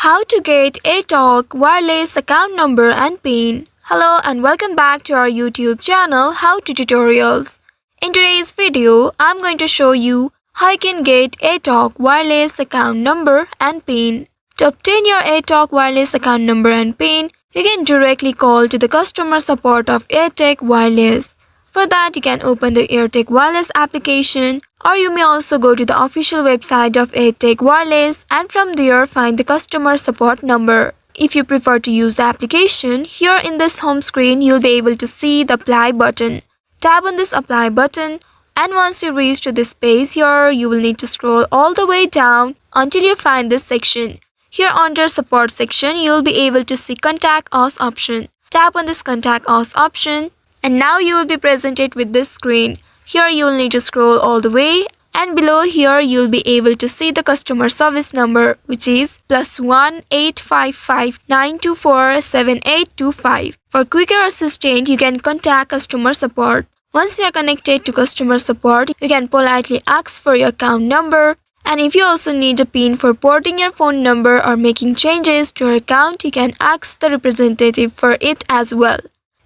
How to get AirTalk Wireless account number and PIN. Hello and welcome back to our YouTube channel How to Tutorials. In today's video, I'm going to show you how you can get AirTalk Wireless account number and PIN. To obtain your AirTalk Wireless account number and PIN, you can directly call to the customer support of AirTalk Wireless. For that, you can open the AirTalk Wireless application, or you may also go to the official website of AirTalk Wireless and from there find the customer support number. If you prefer to use the application, here in this home screen you'll be able to see the apply button. Tap on this apply button and once you reach to this page here, you will need to scroll all the way down until you find this section. Here under support section, you'll be able to see contact us option. Tap on this contact us option and now you will be presented with this screen. Here you will need to scroll all the way and below here you will be able to see the customer service number, which is +1 855 924 7825. For quicker assistance, you can contact customer support. Once you are connected to customer support, you can politely ask for your account number, and if you also need a PIN for porting your phone number or making changes to your account, you can ask the representative for it as well.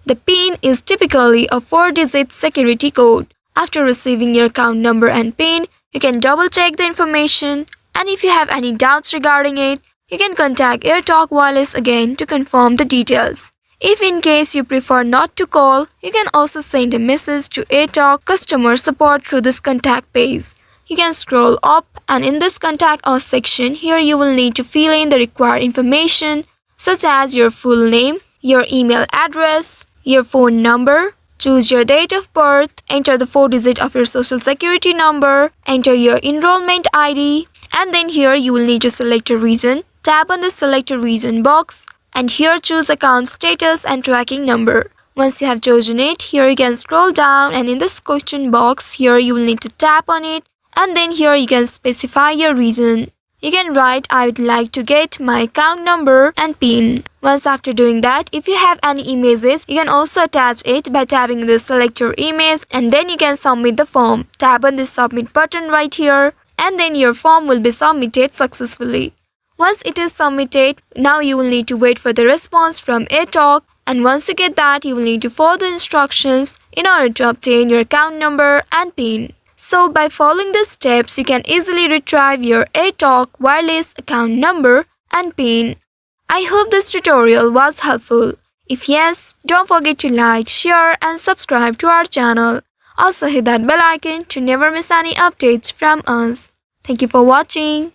The PIN is typically a 4-digit security code. After receiving your account number and PIN, you can double check the information, and if you have any doubts regarding it, you can contact AirTalk Wireless again to confirm the details. If in case you prefer not to call, you can also send a message to AirTalk customer support through this contact page. You can scroll up and in this contact us section, here you will need to fill in the required information such as your full name, your email address, your phone number, choose your date of birth, enter the 4-digit of your social security number, enter your enrollment ID, and then here you will need to select a region. Tap on the select a region box and here choose account status and tracking number. Once you have chosen it, here you can scroll down and in this question box, here you will need to tap on it and then here you can specify your region. You can write I would like to get my account number and PIN. Once after doing that, if you have any images, you can also attach it by tapping the select your image and then you can submit the form. Tap on the submit button right here and then your form will be submitted successfully. Once it is submitted, now you will need to wait for the response from AirTalk, and once you get that, you will need to follow the instructions in order to obtain your account number and PIN. So by following the steps, you can easily retrieve your AirTalk Wireless account number and PIN. I hope this tutorial was helpful. If yes, don't forget to like, share and subscribe to our channel. Also hit that bell icon to never miss any updates from us. Thank you for watching.